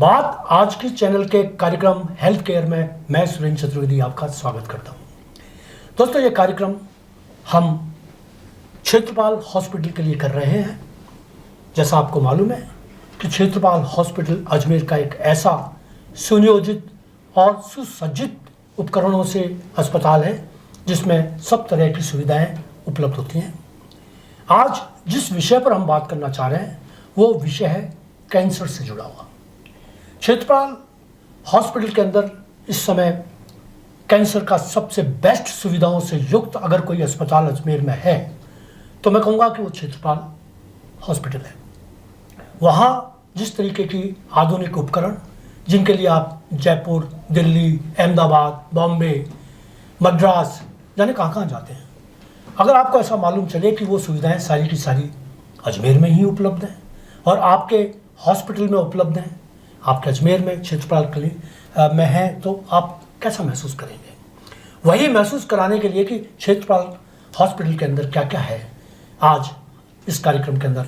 बात आज की चैनल के कार्यक्रम हेल्थ केयर में मैं सुरेंद्र चतुर्वेदी आपका स्वागत करता हूं। दोस्तों, ये कार्यक्रम हम क्षेत्रपाल हॉस्पिटल के लिए कर रहे हैं। जैसा आपको मालूम है कि क्षेत्रपाल हॉस्पिटल अजमेर का एक ऐसा सुनियोजित और सुसज्जित उपकरणों से अस्पताल है जिसमें सब तरह की सुविधाएं उपलब्ध होती हैं। आज जिस विषय पर हम बात करना चाह रहे हैं वो विषय है कैंसर से जुड़ा हुआ। क्षेत्रपाल हॉस्पिटल के अंदर इस समय कैंसर का सबसे बेस्ट सुविधाओं से युक्त अगर कोई अस्पताल अजमेर में है तो मैं कहूँगा कि वो क्षेत्रपाल हॉस्पिटल है। वहाँ जिस तरीके की आधुनिक उपकरण जिनके लिए आप जयपुर, दिल्ली, अहमदाबाद, बॉम्बे, मद्रास जाने कहाँ जाते हैं, अगर आपको ऐसा मालूम चले कि वो सुविधाएं सारी की सारी अजमेर में ही उपलब्ध हैं और आपके हॉस्पिटल में उपलब्ध हैं, आपके अजमेर में क्षेत्रपाल क्लिनिक में है, तो आप कैसा महसूस करेंगे? वही महसूस कराने के लिए कि क्षेत्रपाल हॉस्पिटल के अंदर क्या क्या है, आज इस कार्यक्रम के अंदर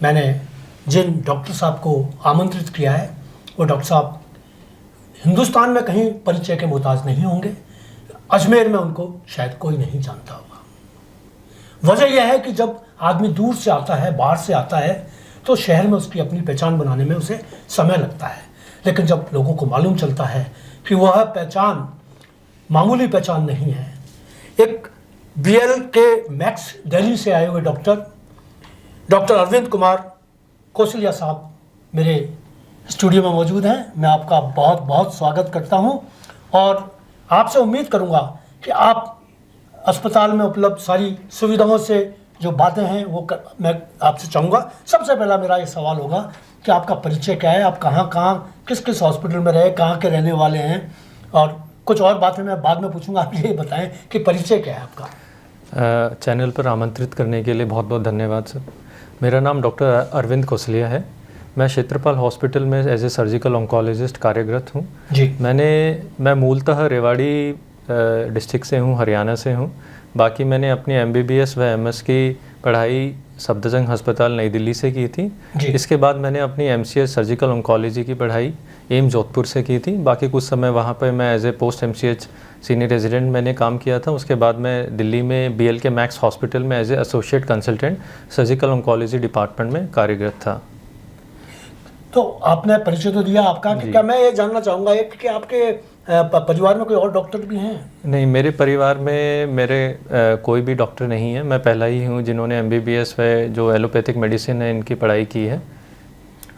मैंने जिन डॉक्टर साहब को आमंत्रित किया है वो डॉक्टर साहब हिंदुस्तान में कहीं परिचय के मोहताज नहीं होंगे। अजमेर में उनको शायद कोई नहीं जानता होगा। वजह यह है कि जब आदमी दूर से आता है, बाहर से आता है, तो शहर में उसकी अपनी पहचान बनाने में उसे समय लगता है। लेकिन जब लोगों को मालूम चलता है कि वह पहचान मामूली पहचान नहीं है, एक बीएल के मैक्स दिल्ली से आए हुए डॉक्टर अरविंद कुमार कौशलिया साहब मेरे स्टूडियो में मौजूद हैं। मैं आपका बहुत बहुत स्वागत करता हूं और आपसे उम्मीद करूंगा कि आप अस्पताल में उपलब्ध सारी सुविधाओं से जो बातें हैं वो मैं आपसे चाहूँगा। सबसे पहला मेरा ये सवाल होगा कि आपका परिचय क्या है, आप कहाँ किस हॉस्पिटल में रहे, कहाँ के रहने वाले हैं, और कुछ और बातें मैं बाद में पूछूंगा। आप ये बताएं कि परिचय क्या है आपका। चैनल पर आमंत्रित करने के लिए बहुत बहुत धन्यवाद सर। मेरा नाम डॉक्टर अरविंद कौशलिया है। मैं क्षेत्रपाल हॉस्पिटल में एज ए सर्जिकल ऑन्कोलॉजिस्ट कार्यरत हूँ जी। मैं मूलतः रेवाड़ी डिस्ट्रिक्ट से हूँ, हरियाणा से हूँ। बाकी मैंने अपनी MBBS व MS की पढ़ाई सफदरजंग अस्पताल नई दिल्ली से की थी। इसके बाद मैंने अपनी MCH सर्जिकल ऑन्कोलॉजी की पढ़ाई एम्स जोधपुर से की थी। बाकी कुछ समय वहाँ पर मैं as a post MCH senior resident मैंने काम किया था। उसके बाद मैं दिल्ली में BL के मैक्स हॉस्पिटल में as a associate consultant surgical oncology department में कार्यरत था। तो आपने परिचय तो दिया आपका, कि क्या मैं ये जानना चाहूँगा कि आपके परिवार में कोई और डॉक्टर भी हैं? नहीं, मेरे परिवार में मेरे कोई भी डॉक्टर नहीं है। मैं पहला ही हूँ जिन्होंने MBBS व जो एलोपैथिक मेडिसिन है इनकी पढ़ाई की है।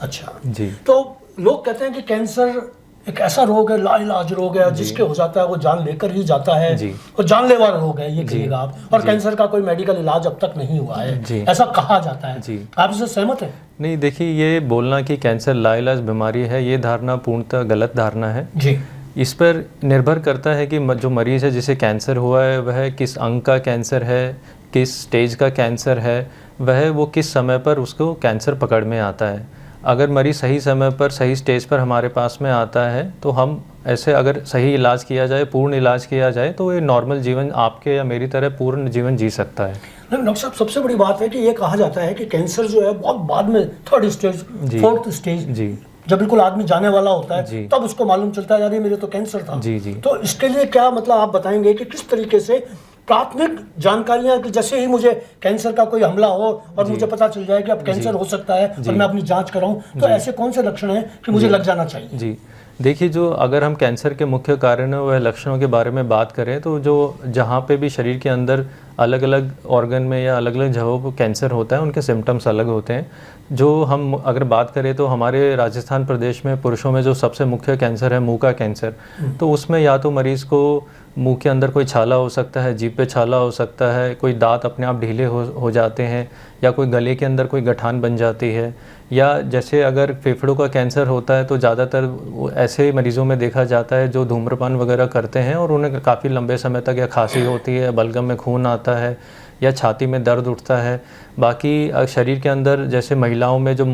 अच्छा जी। तो लोग कहते हैं कि कैंसर एक ऐसा रोग है, लाइलाज रोग है, जिसके हो जाता है वो जान लेकर ही जाता है जी। और जानलेवा रोग है ये कहिएगा आप, और कैंसर का कोई मेडिकल इलाज अब तक नहीं हुआ है जी। ऐसा कहा जाता है जी। आप इससे सहमत हैं? नहीं, देखिए, ये बोलना कि कैंसर लाइलाज बीमारी है, ये धारणा पूर्णतः गलत धारणा है जी। इस पर निर्भर करता है कि जो मरीज़ है जिसे कैंसर हुआ है वह किस अंग का कैंसर है, किस स्टेज का कैंसर है, वो किस समय पर उसको कैंसर पकड़ में आता है। अगर मरीज़ सही समय पर सही स्टेज पर हमारे पास में आता है तो हम ऐसे अगर सही इलाज किया जाए, पूर्ण इलाज किया जाए, तो ये नॉर्मल जीवन आपके या मेरी तरह पूर्ण जीवन जी सकता है। लेकिन डॉक्टर साहब, सबसे बड़ी बात है कि ये कहा जाता है कि कैंसर जो है बहुत बाद में, थर्ड स्टेज, फोर्थ स्टेज जी, जब बिल्कुल आदमी जाने वाला होता है तब उसको मालूम चलता है यार ये मेरे तो कैंसर था जी जी। तो इसके लिए क्या मतलब आप बताएंगे कि किस तरीके से प्राथमिक जानकारियां, कि जैसे ही मुझे कैंसर का कोई हमला हो और मुझे पता चल जाए कि अब कैंसर हो सकता है और मैं अपनी जांच कराऊं, तो ऐसे कौन से लक्षण हैं कि मुझे लग जाना चाहिए? जी, देखिए, जो अगर हम कैंसर के मुख्य कारणों व लक्षणों के बारे में बात करें तो जो जहाँ पे भी शरीर के अंदर अलग अलग ऑर्गन में या अलग अलग जगहों पर कैंसर होता है उनके सिम्टम्स अलग होते हैं। जो हम अगर बात करें तो हमारे राजस्थान प्रदेश में पुरुषों में जो सबसे मुख्य कैंसर है मुंह का कैंसर, तो उसमें या तो मरीज़ को मुंह के अंदर कोई छाला हो सकता है, जीभ पे छाला हो सकता है, कोई दांत अपने आप ढीले हो जाते हैं, या कोई गले के अंदर कोई गठान बन जाती है, या जैसे अगर फेफड़ों का कैंसर होता है तो ज़्यादातर ऐसे मरीज़ों में देखा जाता है जो धूम्रपान वगैरह करते हैं और उन्हें काफ़ी लंबे समय तक या खांसी होती है, बलगम में खून आता है या छाती में दर्द उठता है। बाकी शरीर के अंदर जैसे महिलाओं में जो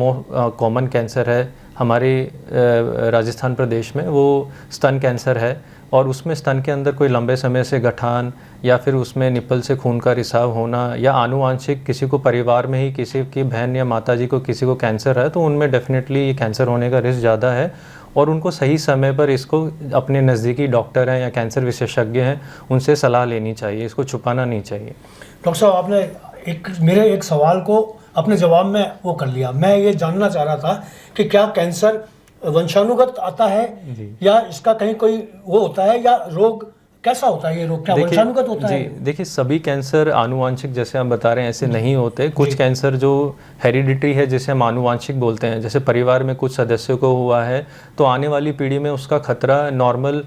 कॉमन कैंसर है हमारे राजस्थान प्रदेश में, वो स्तन कैंसर है, और उसमें स्तन के अंदर कोई लंबे समय से गठान या फिर उसमें निप्पल से खून का रिसाव होना, या आनुवांशिक किसी को परिवार में ही किसी की बहन या माताजी को किसी को कैंसर है तो उनमें डेफिनेटली ये कैंसर होने का रिस्क ज़्यादा है। और उनको सही समय पर इसको अपने नज़दीकी डॉक्टर हैं या कैंसर विशेषज्ञ हैं उनसे सलाह लेनी चाहिए, इसको छुपाना नहीं चाहिए। डॉक्टर साहब, आपने मेरे एक सवाल को अपने जवाब में वो कर लिया। मैं ये जानना चाह रहा था कि क्या कैंसर वंशानुगत आता है या इसका कहीं कोई वो होता है, या रोग कैसा होता है? ये रोग क्या वंशानुगत होता है? देखिए, सभी कैंसर आनुवांशिक जैसे हम बता रहे हैं ऐसे नहीं होते। कुछ कैंसर जो हेरिडिटरी है, जिसे हम आनुवांशिक बोलते हैं, जैसे परिवार में कुछ सदस्यों को हुआ है तो आने वाली पीढ़ी में उसका खतरा नॉर्मल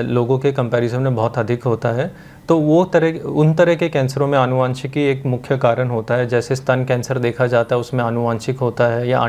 लोगों के कंपैरिजन में बहुत अधिक होता है। तो उन तरह के कैंसरों में आनुवांशिकी एक मुख्य कारण होता है। जैसे स्तन कैंसर देखा जाता है, उसमें आनुवांशिक होता है, या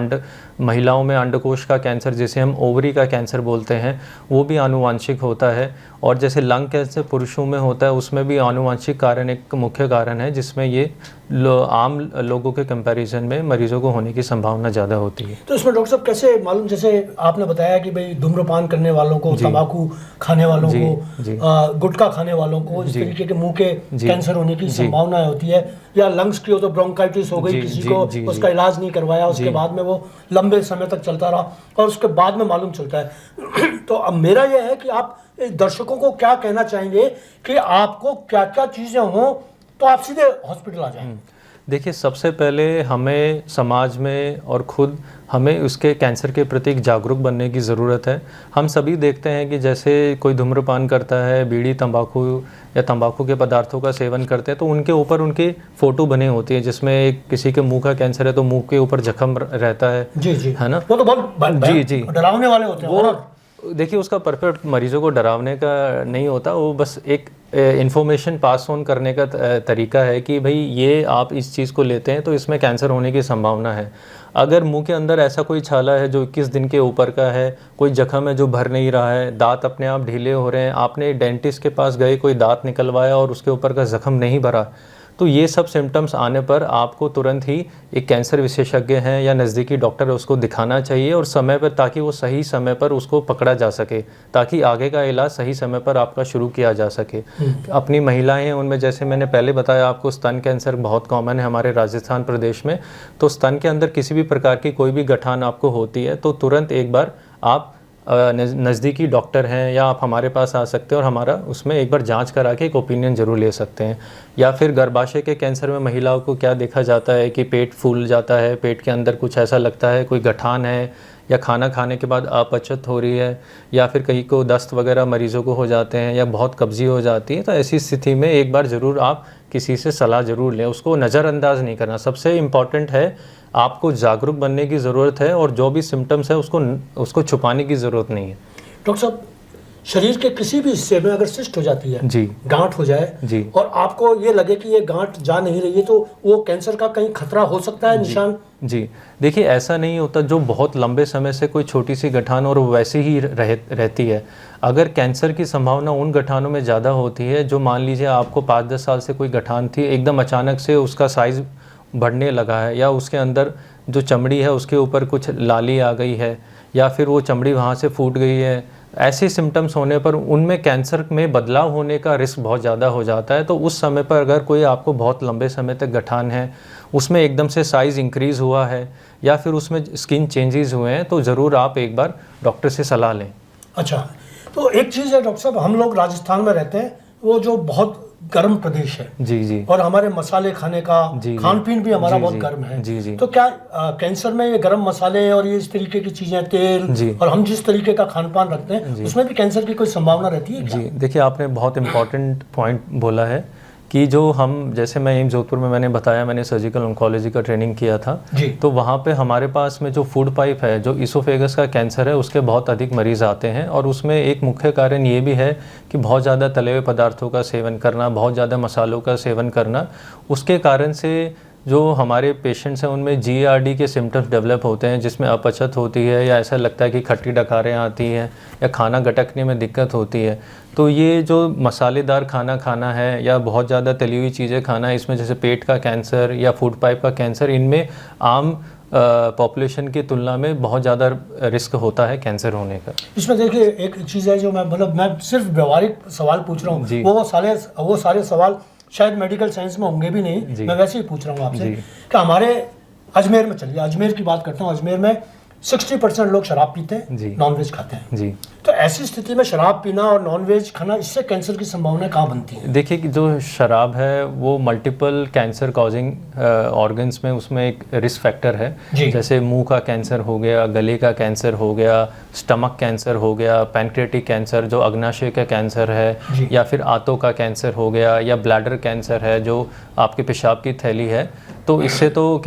महिलाओं में अंडकोश का कैंसर जिसे हम ओवरी का कैंसर बोलते हैं वो भी आनुवांशिक होता है। और जैसे लंग कैंसर पुरुषों में होता है, उसमें भी आनुवांशिक कारण एक मुख्य कारण है, जिसमें ये आम लोगों के कंपैरिजन में मरीजों को होने की संभावना ज़्यादा होती है। तो इसमें डॉक्टर साहब कैसे मालूम, जैसे आपने बताया कि भाई धूम्रपान करने वालों को, तंबाकू खाने वालों को, गुटखा खाने वालों को इस तरीके के मुंह के कैंसर होने की संभावना होती है, या लंग्स की हो तो ब्रोंकाइटिस हो गई किसी को, उसका इलाज नहीं करवाया, उसके बाद में वो लंबे समय तक चलता रहा और उसके बाद में मालूम चलता है। तो अब मेरा यह है कि आप दर्शकों को क्या कहना चाहेंगे कि आपको क्या क्या चीज़ें हों तो आप सीधे हॉस्पिटल आ जाएं? देखिए, सबसे पहले हमें समाज में और खुद हमें उसके कैंसर के प्रति जागरूक बनने की ज़रूरत है। हम सभी देखते हैं कि जैसे कोई धूम्रपान करता है, बीड़ी, तंबाकू या तंबाकू के पदार्थों का सेवन करते हैं तो उनके ऊपर उनकी फ़ोटो बनी होती है, जिसमें किसी के मुंह का कैंसर है तो मुंह के ऊपर जख्म रहता है। जी जी, है ना? वो तो बहुत जी डरावने वाले होते हैं। वो देखिए, उसका परफेक्ट मरीजों को डरावने का नहीं होता, वो बस एक इन्फॉर्मेशन पास ऑन करने का तरीका है कि भाई ये आप इस चीज़ को लेते हैं तो इसमें कैंसर होने की संभावना है। अगर मुंह के अंदर ऐसा कोई छाला है जो 21 दिन के ऊपर का है, कोई जख्म है जो भर नहीं रहा है, दांत अपने आप ढीले हो रहे हैं, आपने डेंटिस्ट के पास गए, कोई दांत निकलवाया और उसके ऊपर का जख्म नहीं भरा, तो ये सब सिम्टम्स आने पर आपको तुरंत ही एक कैंसर विशेषज्ञ हैं या नज़दीकी डॉक्टर है उसको दिखाना चाहिए और समय पर, ताकि वो सही समय पर उसको पकड़ा जा सके, ताकि आगे का इलाज सही समय पर आपका शुरू किया जा सके। अपनी महिलाएं हैं उनमें, जैसे मैंने पहले बताया आपको, स्तन कैंसर बहुत कॉमन है हमारे राजस्थान प्रदेश में। तो स्तन के अंदर किसी भी प्रकार की कोई भी गठान आपको होती है तो तुरंत एक बार आप नज़दीकी डॉक्टर हैं या आप हमारे पास आ सकते हैं और हमारा उसमें एक बार जांच करा के एक ओपिनियन ज़रूर ले सकते हैं। या फिर गर्भाशय के कैंसर में महिलाओं को क्या देखा जाता है कि पेट फूल जाता है, पेट के अंदर कुछ ऐसा लगता है, कोई गठान है, या खाना खाने के बाद अपचत हो रही है, या फिर कहीं को दस्त वगैरह मरीज़ों को हो जाते हैं, या बहुत कब्जी हो जाती है। तो ऐसी स्थिति में एक बार ज़रूर आप किसी से सलाह ज़रूर लें, उसको नज़रअंदाज नहीं करना। सबसे इम्पॉर्टेंट है, आपको जागरूक बनने की ज़रूरत है और जो भी सिम्टम्स है उसको छुपाने की ज़रूरत नहीं है। डॉक्टर साहब, शरीर के किसी भी हिस्से में अगर सिस्ट हो जाती है, जी, गांठ हो जाए जी, और आपको ये लगे कि ये गांठ जा नहीं रही है, तो वो कैंसर का कहीं खतरा हो सकता है निशान? जी, देखिए, ऐसा नहीं होता। जो बहुत लंबे समय से कोई छोटी सी गठान और वैसे ही रहती है, अगर कैंसर की संभावना उन गठानों में ज़्यादा होती है जो, मान लीजिए आपको 5-10 साल से कोई गठान थी, एकदम अचानक से उसका साइज़ बढ़ने लगा है, या उसके अंदर जो चमड़ी है उसके ऊपर कुछ लाली आ गई है, या फिर वो चमड़ी वहाँ से फूट गई है, ऐसे सिम्टम्स होने पर उनमें कैंसर में बदलाव होने का रिस्क बहुत ज़्यादा हो जाता है। तो उस समय पर अगर कोई आपको बहुत लंबे समय तक गठान है, उसमें एकदम से साइज़ इंक्रीज़ हुआ है या फिर उसमें स्किन चेंजेस हुए हैं, तो ज़रूर आप एक बार डॉक्टर से सलाह लें। अच्छा, तो एक चीज़ है डॉक्टर साहब, हम लोग राजस्थान में रहते हैं, वो जो बहुत गर्म प्रदेश है, जी जी, और हमारे मसाले खाने का खान पीन भी हमारा बहुत गर्म है, जी जी। तो क्या कैंसर में ये गर्म मसाले और ये इस तरीके की चीजें, तेल, और हम जिस तरीके का खान पान रखते हैं, उसमें भी कैंसर की कोई संभावना रहती है क्या? जी, देखिए, आपने बहुत इंपॉर्टेंट पॉइंट बोला है कि जो हम, जैसे मैं एम्स जोधपुर में मैंने बताया, मैंने सर्जिकल ऑन्कोलॉजी का ट्रेनिंग किया था, तो वहाँ पे हमारे पास में जो फूड पाइप है, जो इसोफेगस का कैंसर है, उसके बहुत अधिक मरीज़ आते हैं। और उसमें एक मुख्य कारण ये भी है कि बहुत ज़्यादा तले हुए पदार्थों का सेवन करना, बहुत ज़्यादा मसालों का सेवन करना, उसके कारण से जो हमारे पेशेंट्स हैं उनमें GERD के सिम्टम्स डेवलप होते हैं, जिसमें अपचत होती है, या ऐसा लगता है कि खट्टी डकारें आती हैं, या खाना गटकने में दिक्कत होती है। तो ये जो मसालेदार खाना खाना है या बहुत ज़्यादा तली हुई चीज़ें खाना है, इसमें जैसे पेट का कैंसर या फूड पाइप का कैंसर, इनमें आम पॉपुलेशन की तुलना में बहुत ज़्यादा रिस्क होता है कैंसर होने का। इसमें देखिए, एक चीज़ है जो मैं सिर्फ व्यवहारिक सवाल पूछ रहा हूँ, वो सारे सवाल शायद मेडिकल साइंस में होंगे भी नहीं, मैं वैसे ही पूछ रहा हूँ आपसे कि हमारे अजमेर में, चलिए अजमेर की बात करता हूँ, अजमेर में 60% लोग शराब पीते हैं, जी। नॉनवेज खाते हैं। जी। तो ऐसी स्थिति में शराब पीना और नॉनवेज खाना, इससे कैंसर की संभावना कहाँ बनती है? देखिए कि जो शराब है वो मल्टीपल कैंसर कॉजिंग ऑर्गन्स में उसमें एक रिस्क फैक्टर है। जी। जैसे मुंह का कैंसर हो गया, गले का कैंसर हो गया, स्टमक कैंसर हो गया, पैंक्रियाटिक कैंसर जो अग्नाशय का कैंसर है, या फिर आंतों का कैंसर हो गया, या ब्लैडर कैंसर है जो आपके पेशाब की थैली है। तो इससे तो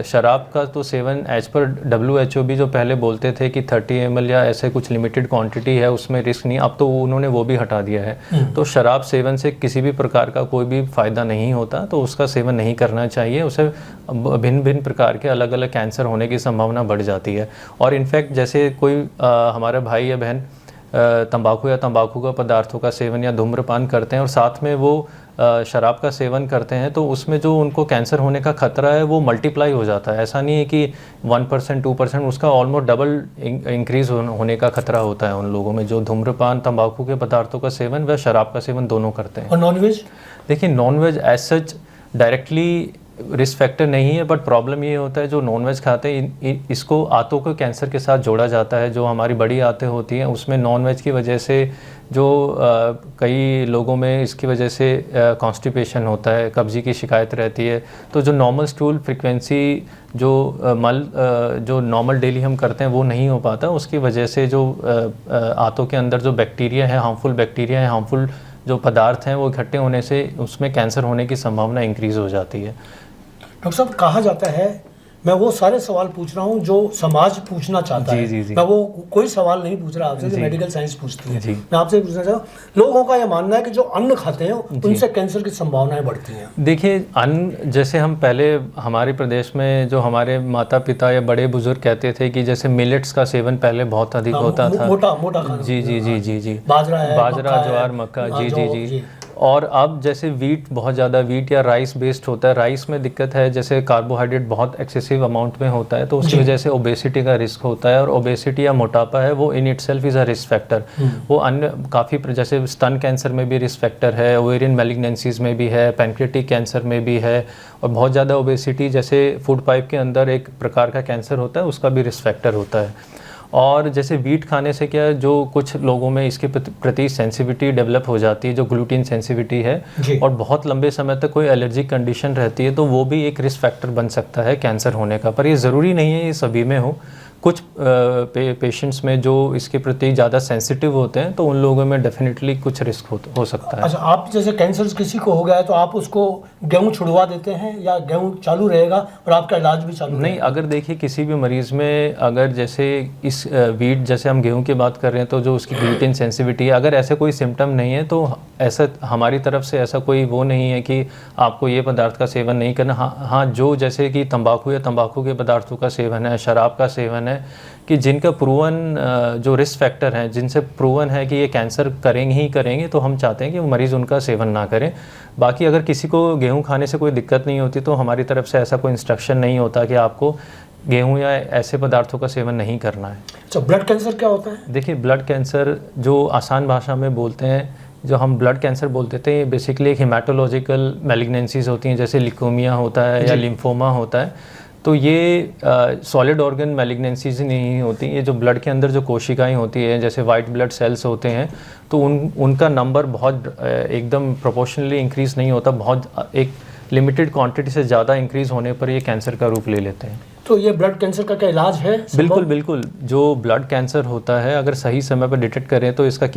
शराब का तो सेवन एज पर WHO भी जो पहले बोलते थे कि 30 ml या ऐसे कुछ लिमिटेड क्वांटिटी है उसमें रिस्क नहीं, अब तो उन्होंने वो भी हटा दिया है। तो शराब सेवन से किसी भी प्रकार का कोई भी फ़ायदा नहीं होता, तो उसका सेवन नहीं करना चाहिए। उसे भिन्न भिन्न प्रकार के अलग अलग कैंसर होने की संभावना बढ़ जाती है। और इनफैक्ट जैसे कोई हमारा भाई या बहन तंबाकू या तंबाकू का पदार्थों का सेवन या धूम्रपान करते हैं और साथ में वो शराब का सेवन करते हैं, तो उसमें जो उनको कैंसर होने का खतरा है वो मल्टीप्लाई हो जाता है। ऐसा नहीं है कि 1% 2%, उसका ऑलमोस्ट डबल इंक्रीज होने का खतरा होता है उन लोगों में जो धूम्रपान तंबाकू के पदार्थों का सेवन व शराब का सेवन दोनों करते हैं। और नॉनवेज? देखिए nonveg as such directly risk factor नहीं है, बट प्रॉब्लम ये होता है जो नॉनवेज खाते हैं इसको आंतों के कैंसर के साथ जोड़ा जाता है। जो हमारी बड़ी आंतें होती हैं उसमें नॉनवेज की वजह से जो कई लोगों में इसकी वजह से कॉन्स्टिपेशन होता है, कब्जी की शिकायत रहती है। तो जो नॉर्मल स्टूल फ्रीक्वेंसी जो जो नॉर्मल डेली हम करते हैं वो नहीं हो पाता, उसकी वजह से जो आंतों के अंदर जो बैक्टीरिया है, हार्मफुल बैक्टीरिया है, हार्मफुल जो पदार्थ हैं वो इकट्ठे होने से उसमें कैंसर होने की संभावना इंक्रीज़ हो जाती है। डॉक्टर साहब, कहा जाता है, मैं वो सारे सवाल पूछ रहा हूँ जो समाज पूछना चाहता है। जी। मैं वो कोई सवाल नहीं पूछ रहा आपसे जो मेडिकल साइंस पूछती है। जी। मैं आपसे पूछना चाहता हूँ, लोगों का यह मानना है कि जो अन्न खाते हैं उनसे कैंसर की संभावनाएं बढ़ती हैं। देखिए अन्न, जैसे हम पहले हमारे प्रदेश में जो हमारे माता पिता या बड़े बुजुर्ग कहते थे कि जैसे मिलेट्स का सेवन पहले बहुत अधिक होता था, मोटा खाना। जी। बाजरा, ज्वार, मक्का, जी। और अब जैसे बहुत ज़्यादा वीट या राइस बेस्ड होता है। राइस में दिक्कत है, जैसे कार्बोहाइड्रेट बहुत एक्सेसिव अमाउंट में होता है, तो उसकी वजह से ओबेसिटी का रिस्क होता है। और ओबेसिटी या मोटापा है वो in itself is a risk factor. वो अन्य काफ़ी जैसे स्तन कैंसर में भी रिस्क फैक्टर है, ओवेरियन मैलिग्नेंसीज में भी है, पैंक्रियाटिक कैंसर में भी है। और बहुत ज़्यादा ओबेसिटी जैसे फूड पाइप के अंदर एक प्रकार का कैंसर होता है, उसका भी रिस्क फैक्टर होता है। और जैसे वीट खाने से क्या जो कुछ लोगों में इसके प्रति सेंसिटिविटी डेवलप हो जाती है, जो ग्लूटीन सेंसिटिविटी है, और बहुत लंबे समय तक कोई एलर्जिक कंडीशन रहती है, तो वो भी एक रिस्क फैक्टर बन सकता है कैंसर होने का। पर ये ज़रूरी नहीं है ये सभी में हो। कुछ पेशेंट्स में जो इसके प्रति ज़्यादा सेंसिटिव होते हैं तो उन लोगों में डेफिनेटली कुछ रिस्क हो सकता है। अच्छा, आप जैसे कैंसर किसी को हो गया है तो आप उसको गेहूं छुड़वा देते हैं या गेहूं चालू रहेगा और आपका इलाज भी चालू नहीं, अगर देखिए किसी भी मरीज़ में अगर जैसे इस वीट, जैसे हम गेहूं की बात कर रहे हैं, तो जो उसकी ग्लूटेन सेंसिटिविटी है, अगर ऐसे कोई सिम्टम नहीं है तो ऐसा हमारी तरफ से ऐसा कोई वो नहीं है कि आपको ये पदार्थ का सेवन नहीं करना। हाँ, जो जैसे कि तंबाकू या तंबाकू के पदार्थों का सेवन है, शराब का सेवन है, कि जिनका प्रूवन जो रिस्क फैक्टर हैं, जिनसे प्रूवन है कि ये कैंसर करेंगे, तो हम चाहते हैं कि वो मरीज़ उनका सेवन ना करें। बाकी अगर किसी को गेहूं खाने से कोई दिक्कत नहीं होती तो हमारी तरफ से ऐसा कोई इंस्ट्रक्शन नहीं होता कि आपको गेहूं या ऐसे पदार्थों का सेवन नहीं करना है। अच्छा, ब्लड कैंसर क्या होता है? देखिए ब्लड कैंसर जो आसान भाषा में बोलते हैं, जो हम ब्लड कैंसर बोलते थे, बेसिकली एक हेमाटोलॉजिकल मैलिग्नेंसीज होती हैं, जैसे लिकोमिया होता है या लिम्फोमा होता है। तो ये सॉलिड ऑर्गन मैलिग्नेंसीज नहीं होती, ये जो ब्लड के अंदर जो कोशिकाएं होती हैं, जैसे वाइट ब्लड सेल्स होते हैं, तो उनका नंबर बहुत एकदम प्रोपोर्शनली इंक्रीज़ नहीं होता। बहुत एक लिमिटेड क्वांटिटी से ज़्यादा इंक्रीज़ होने पर ये कैंसर का रूप ले लेते हैं। तो ये ब्लड कैंसर का क्या इलाज है? बिल्कुल। जो ब्लड कैंसर होता है, अगर सही समय पर डिटेक्ट करें तो इसका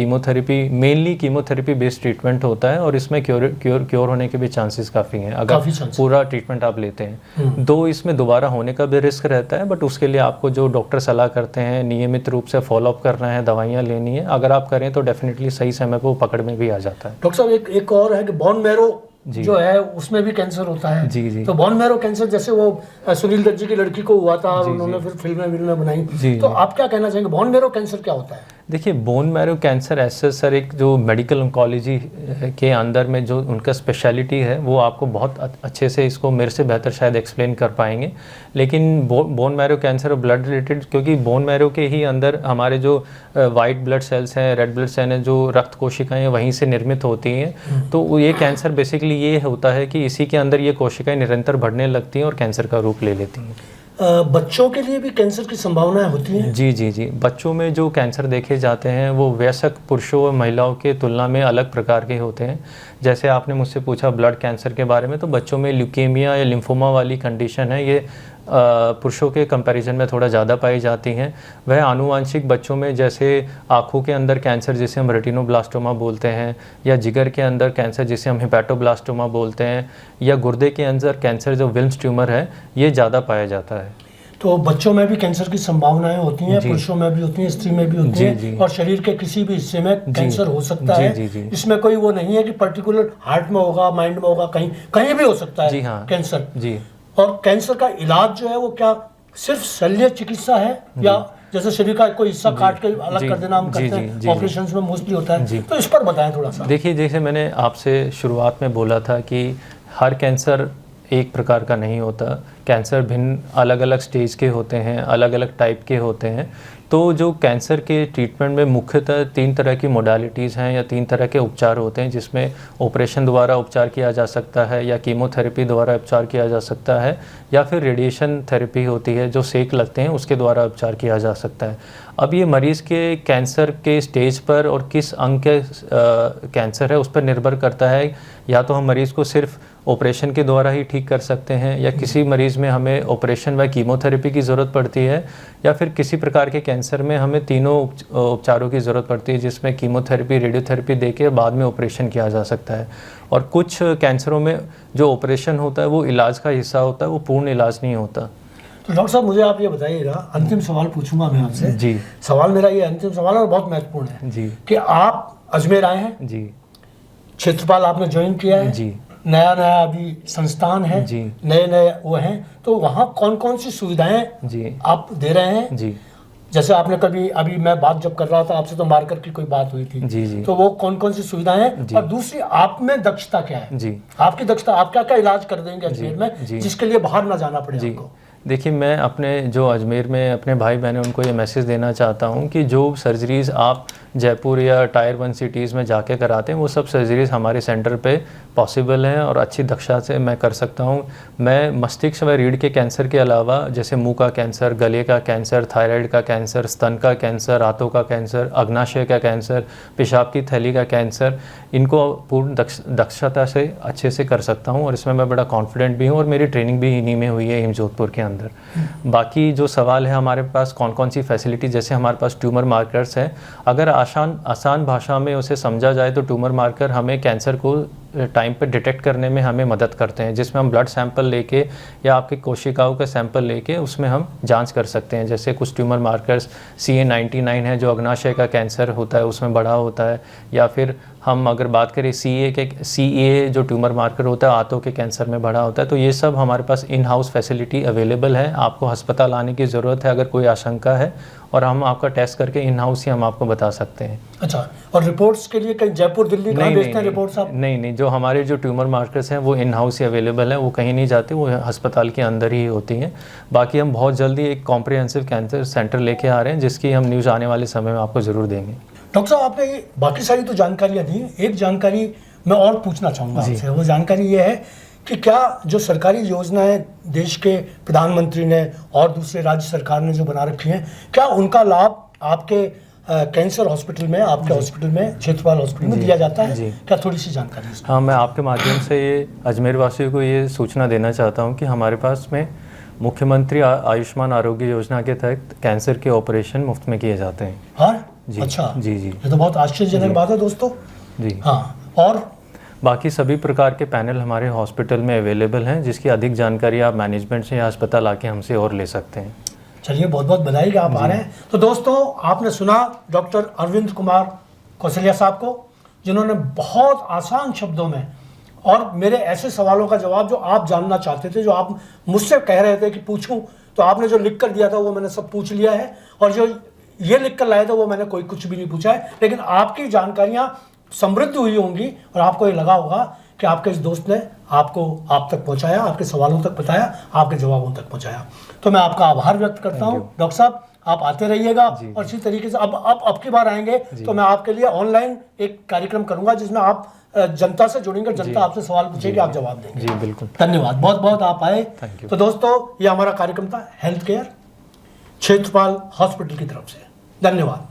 मेनली कीमोथेरेपी बेस्ड ट्रीटमेंट होता है और इसमें क्योर होने के भी चांसेस काफ़ी हैं अगर पूरा ट्रीटमेंट आप लेते हैं। दो इसमें दोबारा होने का भी रिस्क रहता है, बट उसके लिए आपको जो डॉक्टर सलाह करते हैं नियमित रूप से फॉलोअप करना है, दवाइयाँ लेनी है। अगर आप करें तो डेफिनेटली सही समय पर वो पकड़ में भी आ जाता है। डॉक्टर साहब, एक और है कि बोन मैरो जो है उसमें भी कैंसर होता है। जी। तो बोन मैरो कैंसर, जैसे वो सुनील दत्त जी की लड़की को हुआ था और उन्होंने फिर फिल्में बनाई, तो आप क्या कहना चाहेंगे, बोन मैरो कैंसर क्या होता है? देखिए बोन मैरो कैंसर ऐसे सर एक जो मेडिकल ऑन्कोलॉजी के अंदर में जो उनका स्पेशलिटी है वो आपको बहुत अच्छे से इसको मेरे से बेहतर शायद एक्सप्लेन कर पाएंगे। लेकिन बोन मैरो कैंसर और ब्लड रिलेटेड, क्योंकि बोन मैरो के ही अंदर हमारे जो वाइट ब्लड सेल्स हैं, रेड ब्लड सेल हैं, जो रक्त कोशिकाएं वहीं से निर्मित होती हैं। तो ये कैंसर बेसिकली ये होता है कि इसी के अंदर ये कोशिकाएं निरंतर बढ़ने लगती हैं और कैंसर का रूप ले लेती हैं। बच्चों के लिए भी कैंसर की संभावनाएं होती हैं? जी जी जी, बच्चों में जो कैंसर देखे जाते हैं वो वयस्क पुरुषों और महिलाओं के तुलना में अलग प्रकार के होते हैं। जैसे आपने मुझसे पूछा ब्लड कैंसर के बारे में, तो बच्चों में ल्यूकेमिया या लिम्फोमा वाली कंडीशन है, ये पुरुषों के कंपैरिजन में थोड़ा ज़्यादा पाई जाती हैं। वह आनुवांशिक बच्चों में जैसे आँखों के अंदर कैंसर जिसे हम रेटिनोब्लास्टोमा बोलते हैं, या जिगर के अंदर कैंसर जिसे हम हेपेटोब्लास्टोमा बोलते हैं, या गुर्दे के अंदर कैंसर जो विल्म्स ट्यूमर है, ये ज़्यादा पाया जाता है। तो बच्चों में भी कैंसर की संभावनाएं होती हैं, पुरुषों में भी होती हैं, स्त्री में भी होती हैं, और शरीर के किसी भी हिस्से में कैंसर हो सकता है। इसमें कोई वो नहीं है कि पर्टिकुलर हार्ट में होगा, माइंड में होगा, कहीं कहीं भी हो सकता है कैंसर जी। और कैंसर का इलाज जो है वो क्या सिर्फ शल्य चिकित्सा है, या जैसे शरीर का कोई हिस्सा काट के अलग कर देना हम करते हैं, ऑपरेशन में मोस्टली होता है, तो इस पर बताएं थोड़ा सा। देखिए, जैसे मैंने आपसे शुरुआत में बोला था कि हर कैंसर एक प्रकार का नहीं होता, कैंसर भिन्न अलग अलग स्टेज के होते हैं, अलग अलग टाइप के होते हैं। तो जो कैंसर के ट्रीटमेंट में मुख्यतः 3 तरह की मोडालिटीज़ हैं या 3 तरह के उपचार होते हैं, जिसमें ऑपरेशन द्वारा उपचार किया जा सकता है, या कीमोथेरेपी द्वारा उपचार किया जा सकता है, या फिर रेडिएशन थेरेपी होती है जो सेक लगते हैं उसके द्वारा उपचार किया जा सकता है। अब ये मरीज़ के कैंसर के स्टेज पर और किस अंग के कैंसर है उस पर निर्भर करता है। या तो हम मरीज़ को सिर्फ ऑपरेशन के द्वारा ही ठीक कर सकते हैं, या किसी मरीज़ में हमें ऑपरेशन व कीमोथेरेपी की ज़रूरत पड़ती है, या फिर किसी प्रकार के कैंसर में हमें तीनों उपचारों की ज़रूरत पड़ती है, जिसमें कीमोथेरेपी, रेडियोथेरेपी देके बाद में ऑपरेशन किया जा सकता है। और कुछ कैंसरों में जो ऑपरेशन होता है वो इलाज का हिस्सा होता है, वो पूर्ण इलाज नहीं होता। तो डॉक्टर साहब, मुझे आप ये बताइएगा, अंतिम सवाल पूछूंगा मैं आपसे जी। सवाल मेरा ये अंतिम सवाल और बहुत महत्वपूर्ण है जी, कि आप अजमेर आए हैं जी, क्षेत्रपाल आपने ज्वाइन किया है जी, नया अभी संस्थान है जी, नए वो हैं, तो वहाँ कौन कौन सी सुविधाएं जी आप दे रहे हैं जी? जैसे आपने कभी अभी मैं बात जब कर रहा था आपसे तो मार्कर की कोई बात हुई थी जी, तो वो कौन कौन सी सुविधाएं हैं, और दूसरी आप में दक्षता क्या है जी, आपकी दक्षता, आप क्या क्या इलाज कर देंगे अजमेर में जिसके लिए बाहर ना जाना पड़े आपको? देखिए, मैं अपने जो अजमेर में अपने भाई बहनों उनको ये मैसेज देना चाहता हूँ कि जो सर्जरीज़ आप जयपुर या टायर 1 सिटीज़ में जाके कराते हैं वो सब सर्जरीज़ हमारे सेंटर पे पॉसिबल हैं और अच्छी दक्षता से मैं कर सकता हूँ। मैं मस्तिष्क व रीढ़ के कैंसर के अलावा जैसे मुंह का कैंसर, गले का कैंसर, थायराइड का कैंसर, स्तन का कैंसर, आंतों का कैंसर, अग्नाशय का कैंसर, पेशाब की थैली का कैंसर, इनको पूर्ण दक्षता से अच्छे से कर सकता हूँ, और इसमें मैं बड़ा कॉन्फिडेंट भी हूँ, और मेरी ट्रेनिंग भी इन्हीं में हुई है एम्स जोधपुर के अंदर। बाकी जो सवाल है हमारे पास कौन कौन सी फैसिलिटी, जैसे हमारे पास ट्यूमर मार्कर्स है, अगर आसान भाषा में उसे समझा जाए तो ट्यूमर मार्कर हमें कैंसर को टाइम पे डिटेक्ट करने में हमें मदद करते हैं, जिसमें हम ब्लड सैंपल लेके या आपके कोशिकाओं का सैंपल लेके उसमें हम जांच कर सकते हैं। जैसे कुछ ट्यूमर मार्कर्स CA-99 है जो अग्नाशय का कैंसर होता है उसमें बड़ा होता है, या फिर हम अगर बात करें CA जो ट्यूमर मार्कर होता है आंतों के कैंसर में बड़ा होता है। तो ये सब हमारे पास इन हाउस फैसिलिटी अवेलेबल है, आपको अस्पताल आने की ज़रूरत है अगर कोई आशंका है, और हम आपका टेस्ट करके इन हाउस ही हम आपको बता सकते हैं। अच्छा, और रिपोर्ट्स के लिए कहीं जयपुर दिल्ली कहाँ भेजते हैं रिपोर्ट्स आप? नहीं, जो हमारे जो ट्यूमर मार्कर्स हैं वो इन हाउस ही अवेलेबल है, वो कहीं नहीं जाते, वो अस्पताल के अंदर ही होती हैं। बाकी हम बहुत जल्दी एक कॉम्प्रिहेंसिव कैंसर सेंटर लेके आ रहे हैं, जिसकी हम न्यूज़ आने वाले समय में आपको ज़रूर देंगे। डॉक्टर साहब, आपने ये बाकी सारी तो जानकारियाँ दी, एक जानकारी मैं और पूछना चाहूँगा आपसे, वो जानकारी ये है कि क्या जो सरकारी योजनाएं देश के प्रधानमंत्री ने और दूसरे राज्य सरकार ने जो बना रखी हैं, क्या उनका लाभ आपके कैंसर हॉस्पिटल में, आपके हॉस्पिटल में, क्षेत्रपाल हॉस्पिटल में दिया जाता है? क्या थोड़ी सी जानकारी? हाँ, मैं आपके माध्यम से ये अजमेर वासियों को ये सूचना देना चाहता हूँ कि हमारे पास में मुख्यमंत्री आयुष्मान आरोग्य योजना के तहत कैंसर के ऑपरेशन मुफ्त में किए जाते हैं। हाँ जी, अच्छा जी, ये तो बहुत आश्चर्यजनक बात है दोस्तों जी। हाँ, और बाकी सभी प्रकार के पैनल हमारे हॉस्पिटल में अवेलेबल हैं, जिसकी अधिक जानकारी आप मैनेजमेंट से या अस्पताल आके हमसे और ले सकते हैं। चलिए, बहुत बहुत बधाई कि आप आ रहे हैं। तो दोस्तों, आपने सुना डॉक्टर अरविंद कुमार कौशल्या साहब को, जिन्होंने बहुत आसान शब्दों में और मेरे ऐसे सवालों का जवाब जो आप जानना चाहते थे, जो आप मुझसे कह रहे थे कि पूछूं, तो आपने जो लिख कर दिया था वो मैंने सब पूछ लिया है, और जो ये लिख कर लाए थे वो मैंने कोई कुछ भी नहीं पूछा है। लेकिन आपकी जानकारियां समृद्ध हुई होंगी और आपको ये लगा होगा कि आपके इस दोस्त ने आपको आप तक पहुंचाया, आपके सवालों तक बताया, आपके जवाबों तक पहुंचाया। तो मैं आपका आभार व्यक्त करता हूं। डॉक्टर साहब, आप आते रहिएगा। जी, और इसी तरीके से अब की बार आएंगे तो मैं आपके लिए ऑनलाइन एक कार्यक्रम करूंगा जिसमें आप जनता से जुड़ेंगे, जनता आपसे सवाल पूछेगी, आप जवाब देंगे। जी बिल्कुल। धन्यवाद, बहुत बहुत आप आए। Thank you। तो दोस्तों ये हमारा कार्यक्रम था हेल्थ केयर क्षेत्रपाल हॉस्पिटल की तरफ से। धन्यवाद।